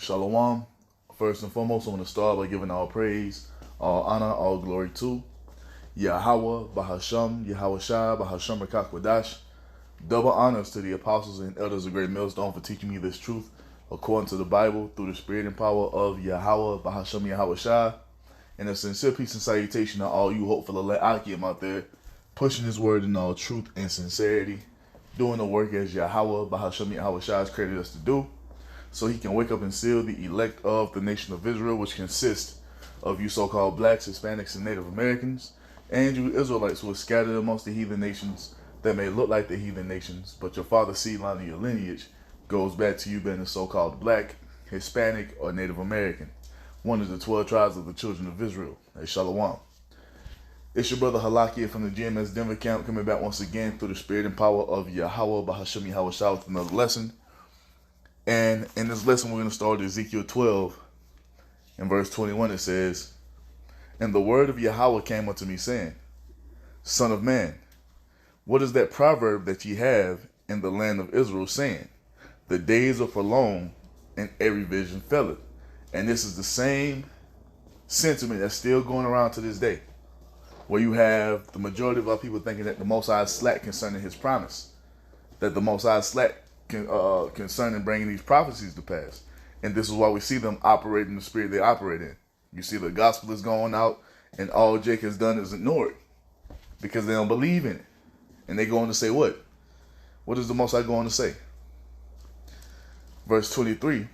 Shalom. First and foremost, I want to start by giving all praise, all honor, all glory to Yahweh, Bahasham, Yahweh Shai, Bahasham Rakakwadash. Double honors to the apostles and elders of Great Millstone for teaching me this truth according to the Bible through the spirit and power of Yahweh, Bahasham, Yahweh Shai. And a sincere peace and salutation to all you hopeful elect Akim out there, pushing his word in all truth and sincerity, doing the work as Yahweh, Bahasham, Yahweh Shai has created us to do, so he can wake up and seal the elect of the nation of Israel, which consists of you so-called blacks, Hispanics, and Native Americans, and you Israelites who are scattered amongst the heathen nations that may look like the heathen nations, but your father's seed line of your lineage goes back to you being a so-called black, Hispanic, or Native American, one of the 12 tribes of the children of Israel. Hey, Shalom. It's your brother Halakia from the GMS Denver camp, coming back once again through the spirit and power of Yahweh, Bahasham Yahweh Shai, with another lesson. And in this lesson, we're going to start at Ezekiel 12. In verse 21, it says, "And the word of Yahweh came unto me, saying, Son of man, what is that proverb that ye have in the land of Israel, saying, The days are prolonged, and every vision faileth." And this is the same sentiment that's still going around to this day, where you have the majority of our people thinking that the Most High is slack concerning his promise, that the Most High is slack concerning bringing these prophecies to pass. And this is why we see them operate in the spirit they operate in. You see the gospel is going out, and all Jake has done is ignore it because they don't believe in it. And they go on to say what? What does the Most High go on to say? Verse 23,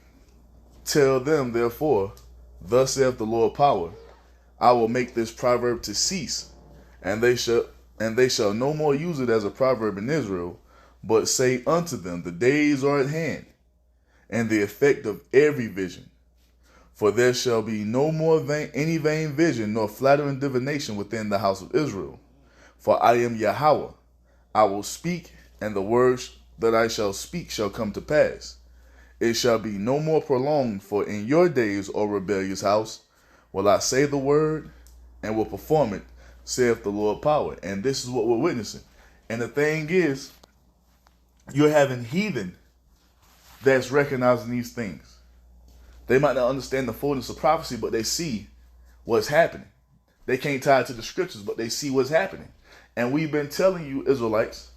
"Tell them, therefore, thus saith the Lord power, I will make this proverb to cease, and they shall no more use it as a proverb in Israel, but say unto them, the days are at hand, and the effect of every vision. For there shall be no more any vain vision, nor flattering divination within the house of Israel. For I am Yahweh, I will speak, and the words that I shall speak shall come to pass. It shall be no more prolonged, for in your days, O rebellious house, will I say the word, and will perform it, saith the Lord power." And this is what we're witnessing. And the thing is, you're having heathen that's recognizing these things. They might not understand the fullness of prophecy, but they see what's happening. They can't tie it to the scriptures, but they see what's happening. And we've been telling you, Israelites,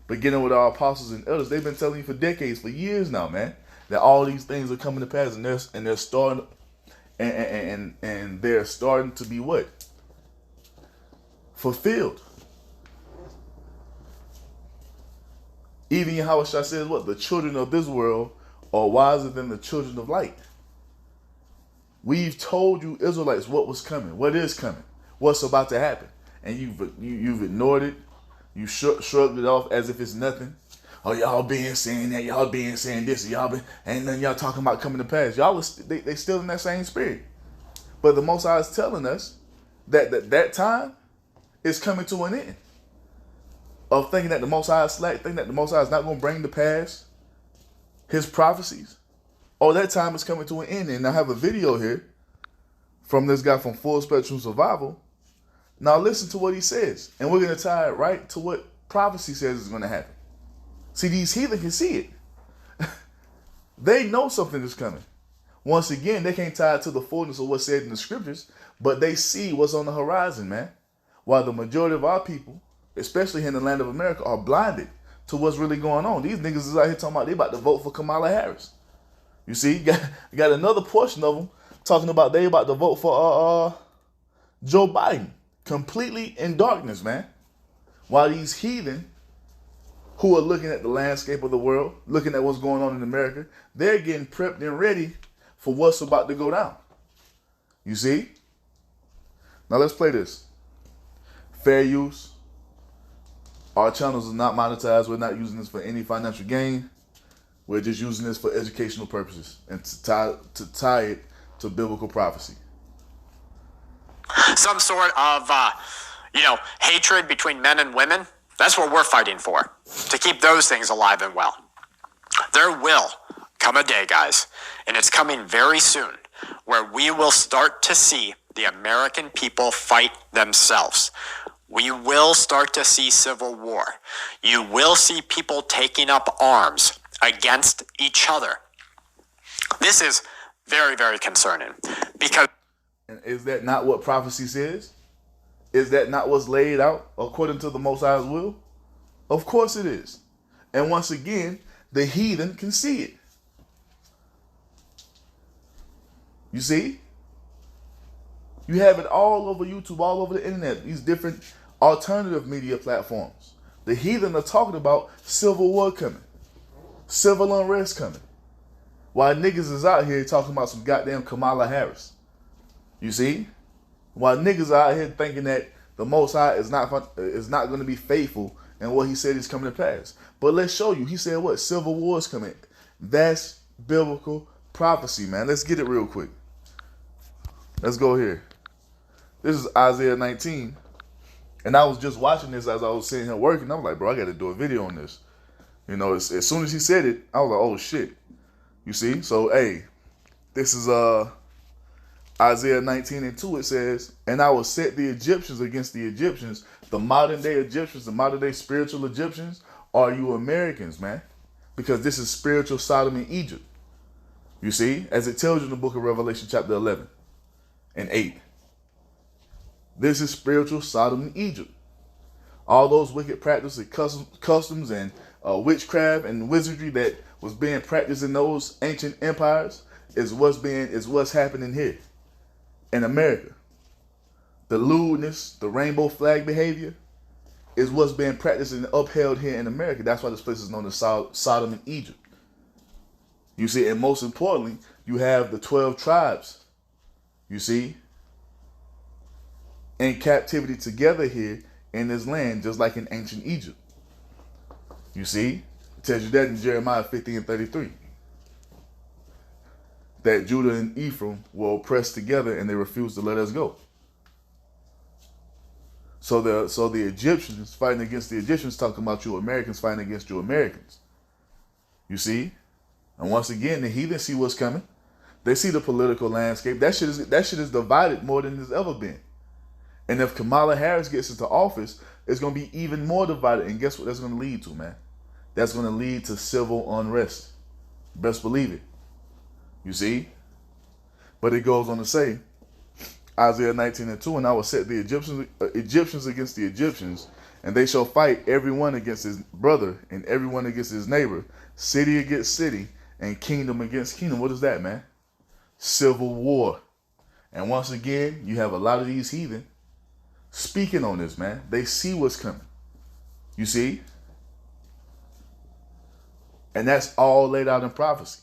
beginning with our apostles and elders, they've been telling you for decades, for years now, man, that all these things are coming to pass, and they're starting, and they're starting to be what? Fulfilled. Even Yahweh Shai says what? The children of this world are wiser than the children of light. We've told you, Israelites, what was coming, what is coming, what's about to happen. And you've ignored it. You shrugged it off as if it's nothing. Oh, y'all been saying that, y'all been saying this, and then y'all talking about coming to pass. Y'all, they still in that same spirit. But the Most High is telling us that time is coming to an end. Of thinking that the Most High is slack, thinking that the Most High is not going to bring to pass his prophecies. Oh, that time is coming to an end. And I have a video here from this guy from Full Spectrum Survival. Now listen to what he says. And we're going to tie it right to what prophecy says is going to happen. See, these heathen can see it. They know something is coming. Once again, they can't tie it to the fullness of what's said in the scriptures, but they see what's on the horizon, man. While the majority of our people, especially here in the land of America, are blinded to what's really going on. These niggas is out here talking about they about to vote for Kamala Harris. You see, you got another portion of them talking about they about to vote for Joe Biden. Completely in darkness, man. While these heathen who are looking at the landscape of the world, looking at what's going on in America, they're getting prepped and ready for what's about to go down. You see? Now let's play this. Fair use. Our channels are not monetized. We're not using this for any financial gain. We're just using this for educational purposes and to tie it to biblical prophecy. Some sort of, hatred between men and women. That's what we're fighting for, to keep those things alive and well. There will come a day, guys, and it's coming very soon, where we will start to see the American people fight themselves. We will start to see civil war. You will see people taking up arms against each other. This is Very, very concerning. Because And is that not what prophecy says? Is that not what's laid out according to the Most High's will? Of course it is. And once again, the heathen can see it. You see? You have it all over YouTube, all over the internet, these different alternative media platforms. The heathen are talking about civil war coming, civil unrest coming, while niggas is out here talking about some goddamn Kamala Harris. You see? While niggas are out here thinking that the Most High is not going to be faithful in what he said is coming to pass. But let's show you. He said what? Civil war is coming. That's biblical prophecy, man. Let's get it real quick. Let's go here. This is Isaiah 19. And I was just watching this as I was sitting here working. I was like, bro, I got to do a video on this. You know, as soon as he said it, I was like, oh, shit. You see? So, hey, this is Isaiah 19:2. It says, and I will set the Egyptians against the Egyptians. The modern day Egyptians, the modern day spiritual Egyptians, are you Americans, man. Because this is spiritual Sodom and Egypt. You see? As it tells you in the book of Revelation chapter 11 and 8. This is spiritual Sodom and Egypt. All those wicked practices, customs and witchcraft and wizardry that was being practiced in those ancient empires is what's happening here in America. The lewdness, the rainbow flag behavior is what's being practiced and upheld here in America. That's why this place is known as Sodom and Egypt. You see, and most importantly, you have the 12 tribes, you see, in captivity together here in this land, just like in ancient Egypt. You see, it tells you that in Jeremiah 50:33. That Judah and Ephraim were oppressed together and they refused to let us go. So the Egyptians fighting against the Egyptians, talking about you Americans fighting against you Americans. You see? And once again, the heathen see what's coming. They see the political landscape. That shit is divided more than it's ever been. And if Kamala Harris gets into office, it's going to be even more divided. And guess what that's going to lead to, man? That's going to lead to civil unrest. Best believe it. You see? But it goes on to say, Isaiah 19:2, and I will set the Egyptians against the Egyptians, and they shall fight everyone against his brother and everyone against his neighbor, city against city, and kingdom against kingdom. What is that, man? Civil war. And once again, you have a lot of these heathen speaking on this, man. They see what's coming. You see? And that's all laid out in prophecy.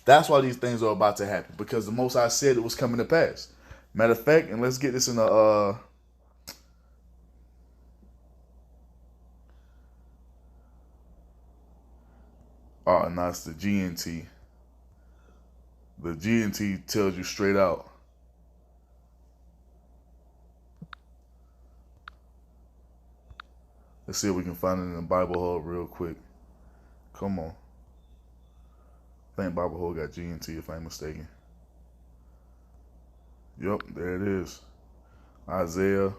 That's why these things are about to happen, because the Most High said it was coming to pass. Matter of fact, and let's get this in the oh, no, it's the GNT. The GNT tells you straight out. Let's see if we can find it in the Bible Hub real quick. Come on. I think Bible Hub got GNT if I ain't mistaken. Yep, there it is. Isaiah.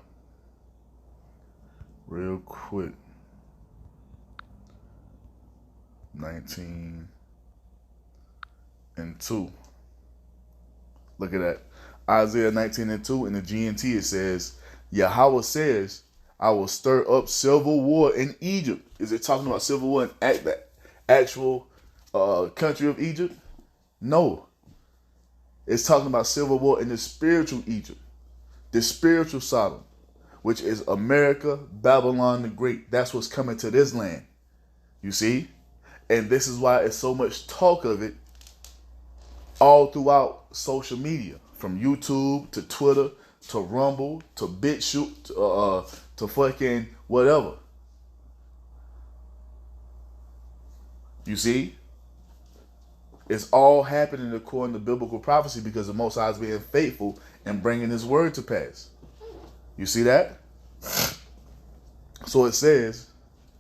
Real quick. 19:2. Look at that. Isaiah 19:2 in the GNT, it says, Yahweh says, I will stir up civil war in Egypt. Is it talking about civil war in the actual country of Egypt? No. It's talking about civil war in the spiritual Egypt, the spiritual Sodom, which is America, Babylon the Great. That's what's coming to this land. You see? And this is why it's so much talk of it all throughout social media, from YouTube to Twitter to Rumble to BitChute to fucking whatever. You see? It's all happening according to biblical prophecy because the Most High is being faithful and bringing his word to pass. You see that? So it says,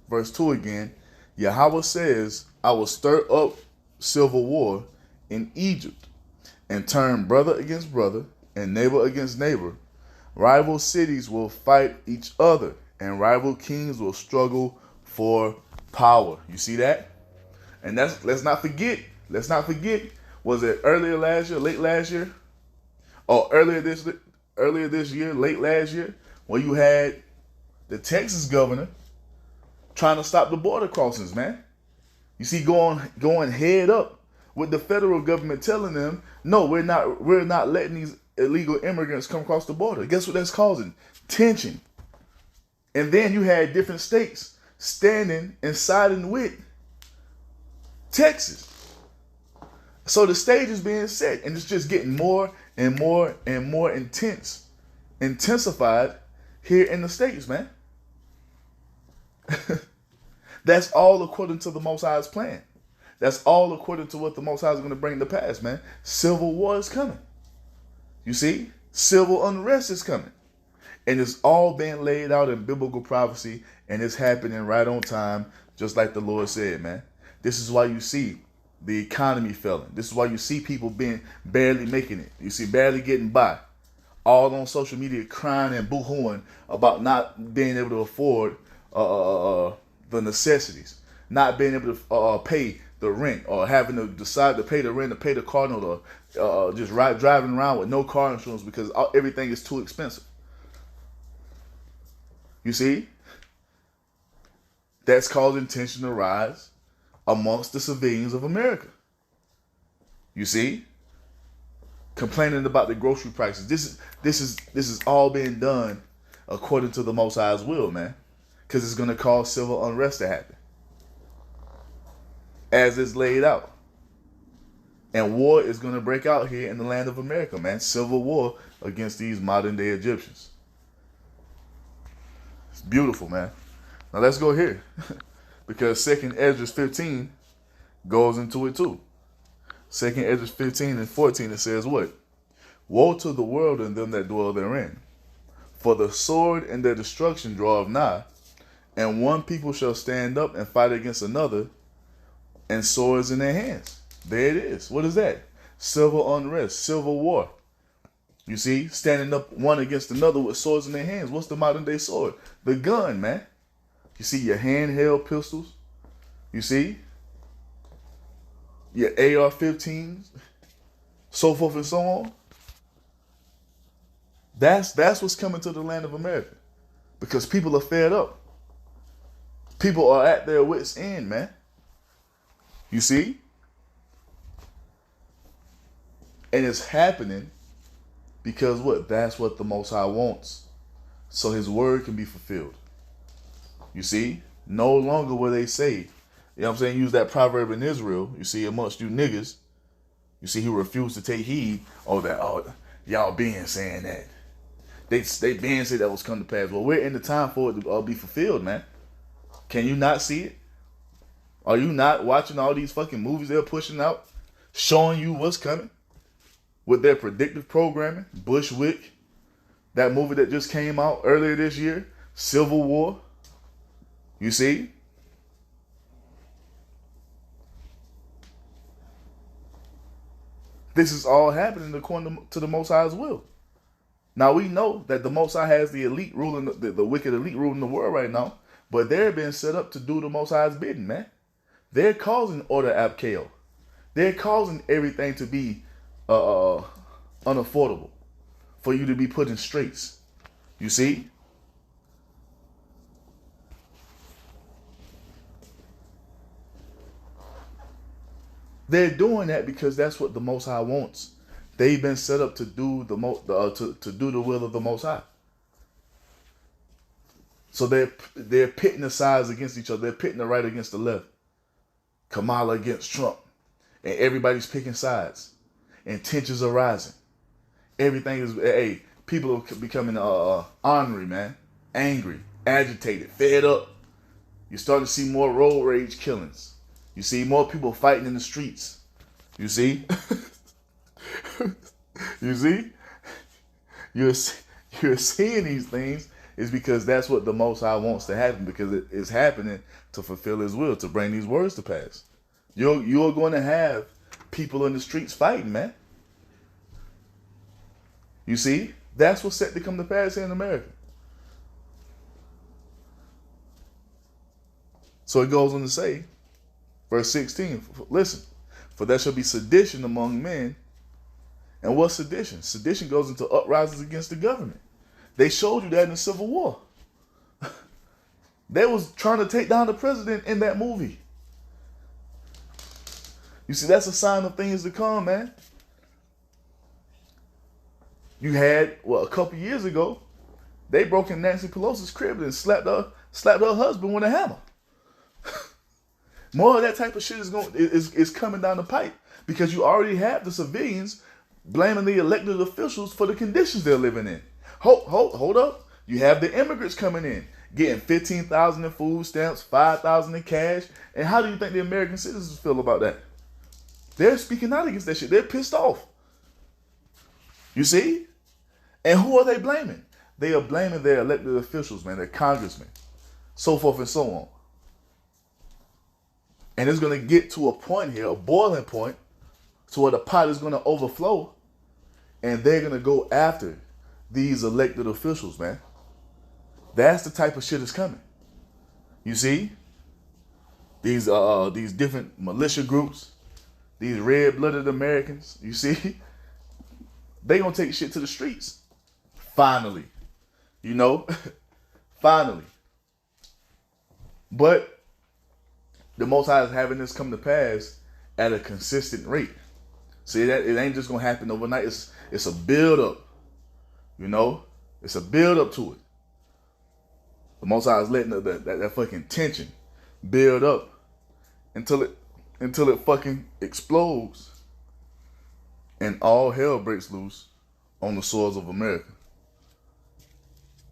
verse 2 again, Yahweh says, I will stir up civil war in Egypt and turn brother against brother and neighbor against neighbor. Rival cities will fight each other and rival kings will struggle for power. You see that? And let's not forget Was it earlier last year, late last year, or earlier this year, late last year, when you had the Texas governor trying to stop the border crossings, man? You see, going head up with the federal government telling them, no, we're not letting these illegal immigrants come across the border. Guess what that's causing? Tension. And then you had different states standing and siding with Texas. So the stage is being set, and it's just getting more and more and more intensified here in the States, man. That's all according to the Most High's plan. That's all according to what the Most High is going to bring to pass, man. Civil war is coming. You see? Civil unrest is coming. And it's all being laid out in biblical prophecy, and it's happening right on time, just like the Lord said, man. This is why you see the economy failing. This is why you see people barely making it. You see barely getting by. All on social media crying and boo-hooing about not being able to afford the necessities, not being able to pay the rent, or having to decide to pay the rent, to pay the car note, or just driving around with no car insurance because everything is too expensive. You see? That's causing tension to rise amongst the civilians of America. You see? Complaining about the grocery prices. This is all being done according to the Most High's will, man. Because it's going to cause civil unrest to happen, as it's laid out. And war is going to break out here in the land of America, man. Civil war against these modern day Egyptians. It's beautiful, man. Now let's go here. Because 2 Ezra 15 goes into it too. 2 Ezra 15 and 14, it says what? Woe to the world and them that dwell therein. For the sword and their destruction draweth nigh, and one people shall stand up and fight against another, and swords in their hands. There it is. What is that? Civil unrest, civil war. You see, standing up one against another with swords in their hands. What's the modern day sword? The gun, man. You see your handheld pistols. You see your AR-15s, so forth and so on. That's what's coming to the land of America, because people are fed up. People are at their wits' end, man. You see? And it's happening because what? That's what the Most High wants. So his word can be fulfilled. You see? No longer will they say, you know what I'm saying, use that proverb in Israel, you see, amongst you niggas, you see, who refuse to take heed, y'all been saying that. They been said that was come to pass. Well, we're in the time for it to be fulfilled, man. Can you not see it? Are you not watching all these fucking movies they're pushing out, showing you what's coming with their predictive programming? Bushwick, that movie that just came out earlier this year, Civil War. You see? This is all happening according to the Most High's will. Now we know that the Most High has the elite ruling, the wicked elite ruling the world right now, but they're being set up to do the Most High's bidding, man. They're causing order abkeo. They're causing everything to be unaffordable, for you to be put in straits. You see? They're doing that because that's what the Most High wants. They've been set up to do to do the will of the Most High. So they're pitting the sides against each other. They're pitting the right against the left. Kamala against Trump, and everybody's picking sides, and tensions are rising. Everything is people are becoming ornery, man, angry, agitated, fed up. You're starting to see more road rage killings. You see more people fighting in the streets. You see? You see? You're seeing these things is because that's what the Most High wants to happen, because it is happening to fulfill his will, to bring these words to pass. You're going to have people in the streets fighting, man. You see? That's what's set to come to pass here in America. So it goes on to say, verse 16, listen, For there shall be sedition among men. And what's sedition? Sedition goes into uprisings against the government. They showed you that in the Civil War. They was trying to take down the president in that movie. You see, that's a sign of things to come, man. You had, well, a couple years ago, they broke in Nancy Pelosi's crib and slapped her husband with a hammer. More of that type of shit is coming down the pipe because you already have the civilians blaming the elected officials for the conditions they're living in. Hold up. You have the immigrants coming in, getting $15,000 in food stamps, $5,000 in cash. And how do you think the American citizens feel about that? They're speaking out against that shit. They're pissed off. You see? And who are they blaming? They are blaming their elected officials, man, their congressmen, so forth and so on. And it's going to get to a point here, a boiling point, to where the pot is going to overflow, and they're going to go after these elected officials, man. That's the type of shit that's coming. You see? These different militia groups, these red-blooded Americans, you see? They going to take shit to the streets. Finally. You know? Finally. But the Most High is having this come to pass at a consistent rate. See, that it ain't just gonna happen overnight. It's a build up. You know, it's a build up to it. The Most High is letting that fucking tension build up until it fucking explodes, and all hell breaks loose on the soils of America.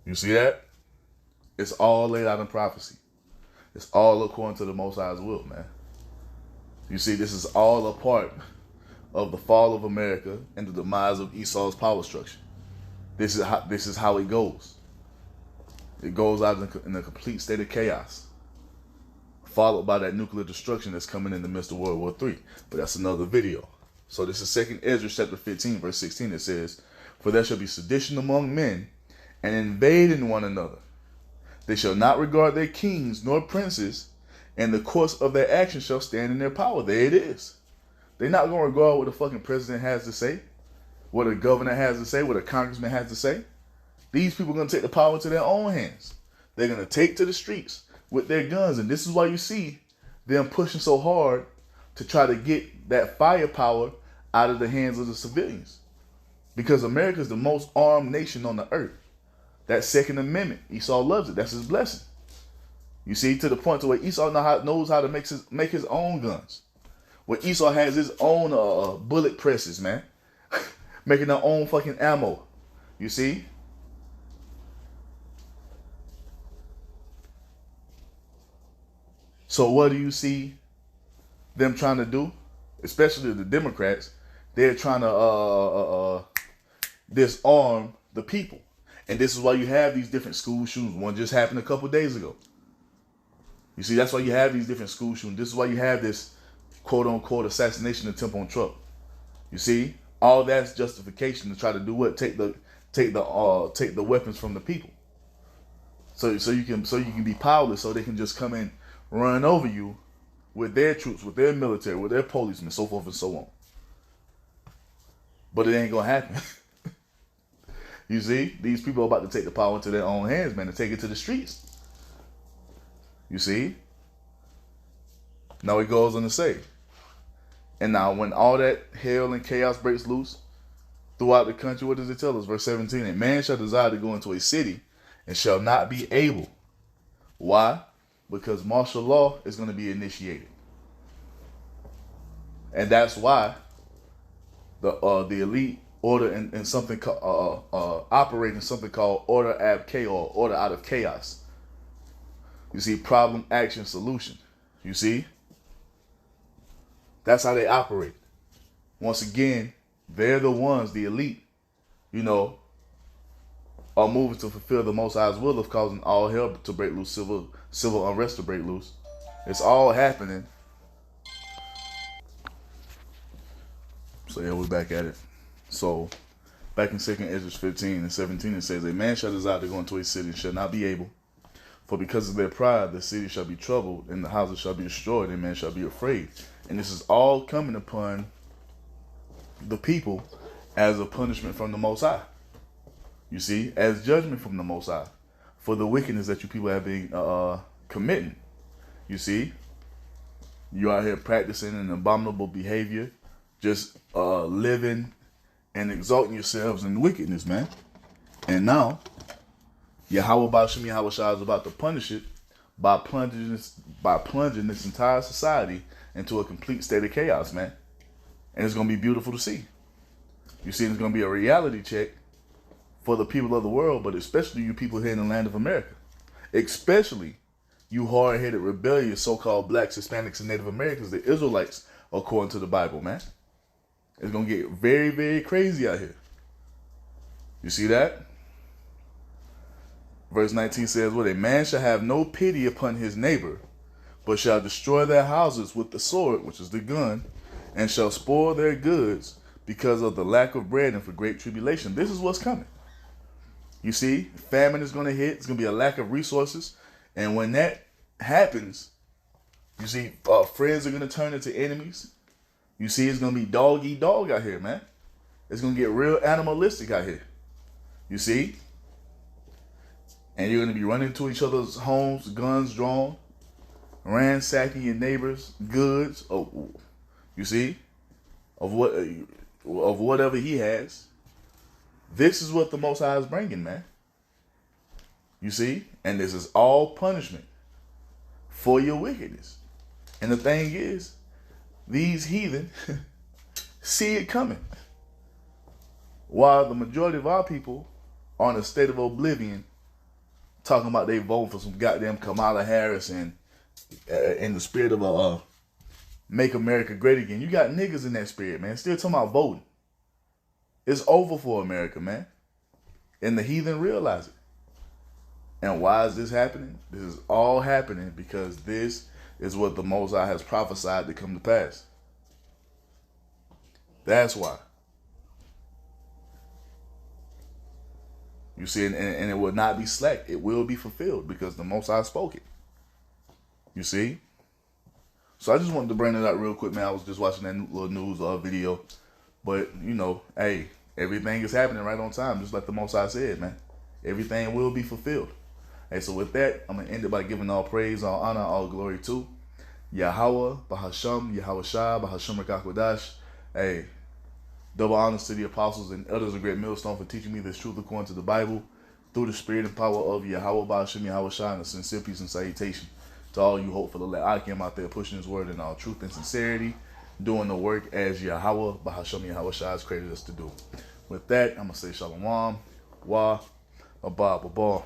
You see that? It's all laid out in prophecy. It's all according to the Most High's will, man. You see, this is all a part of the fall of America and the demise of Esau's power structure. This is how it goes. It goes out in a complete state of chaos, followed by that nuclear destruction that's coming in the midst of World War III. But that's another video. So this is 2 Ezra chapter 15, verse 16. It says, "For there shall be sedition among men, and invading one another. They shall not regard their kings nor princes, and the course of their actions shall stand in their power." There it is. They're not going to regard what the fucking president has to say, what a governor has to say, what a congressman has to say. These people are going to take the power into their own hands. They're going to take to the streets with their guns. And this is why you see them pushing so hard to try to get that firepower out of the hands of the civilians. Because America is the most armed nation on the earth. That Second Amendment, Esau loves it. That's his blessing. You see, to the point to where Esau knows how to make his own guns. Where Esau has his own bullet presses, man. Making their own fucking ammo. You see? So what do you see them trying to do? Especially the Democrats. They're trying to disarm the people. And this is why you have these different school shootings. One just happened a couple days ago. You see, that's why you have these different school shootings. This is why you have this quote-unquote assassination attempt on Trump. You see, all that's justification to try to do what? Take the weapons from the people. So you can be powerless. So they can just come in, run over you with their troops, with their military, with their policemen, so forth and so on. But it ain't gonna happen. You see, these people are about to take the power into their own hands, man, and take it to the streets. You see? Now it goes on to say, and now when all that hell and chaos breaks loose throughout the country, what does it tell us? Verse 17, "And man shall desire to go into a city and shall not be able." Why? Because martial law is going to be initiated. And that's why the elite order in something operate in something called order ab chaos, order out of chaos. You see, problem, action, solution. You see, that's how they operate. Once again, they're the ones, the elite, you know, are moving to fulfill the Most High's will of causing all hell to break loose, civil unrest to break loose. It's all happening. So yeah, we're back at it. So, back in 2 Ezra 15 and 17, it says, "A man shall desire to go into a city and shall not be able. For because of their pride, the city shall be troubled, and the houses shall be destroyed, and men shall be afraid. And this is all coming upon the people as a punishment from the Most High. You see, as judgment from the Most High for the wickedness that you people have been committing. You see, you out here practicing an abominable behavior, just living and exalting yourselves in wickedness, man. And now, Yahweh Ba'ashem Yahweh Shai is about to punish it by plunging this entire society into a complete state of chaos, man. And it's going to be beautiful to see. You see, it's going to be a reality check for the people of the world, but especially you people here in the land of America. Especially you hard-headed, rebellious, so-called blacks, Hispanics, and Native Americans, the Israelites, according to the Bible, man. It's going to get very, very crazy out here. You see that? Verse 19 says, "What a man shall have no pity upon his neighbor, but shall destroy their houses with the sword," which is the gun, "and shall spoil their goods because of the lack of bread and for great tribulation." This is what's coming. You see, famine is going to hit. It's going to be a lack of resources. And when that happens, you see, friends are going to turn into enemies. You see, it's going to be dog eat dog out here, man. It's going to get real animalistic out here. You see? And you're going to be running to each other's homes, guns drawn, ransacking your neighbor's goods. Oh, you see? Of whatever he has. This is what the Most High is bringing, man. You see? And this is all punishment for your wickedness. And the thing is, these heathen see it coming. While the majority of our people are in a state of oblivion, talking about they voting for some goddamn Kamala Harris and in the spirit of make America great again. You got niggas in that spirit, man. Still talking about voting. It's over for America, man. And the heathen realize it. And why is this happening? This is all happening because this is what the Most High has prophesied to come to pass. That's why. You see, and it will not be slack. It will be fulfilled because the Most High spoke it. You see? So I just wanted to bring that up real quick, man. I was just watching that little news video. But, you know, hey, everything is happening right on time, just like the Most High said, man. Everything will be fulfilled. Hey, so with that, I'm going to end it by giving all praise, all honor, all glory to Yahweh, Bahasham, Yahweh Shai, Bahasham Rakakwadash. Hey, double honors to the apostles and elders of Great Millstone for teaching me this truth according to the Bible through the spirit and power of Yahweh, Bahasham, Yahweh Shai, and a sincere peace and salutation to all you hopeful I came out there pushing his word in all truth and sincerity, doing the work as Yahweh, Bahasham, Yahweh Shai has created us to do. With that, I'm going to say Shalom, Wa, Abba, Abba.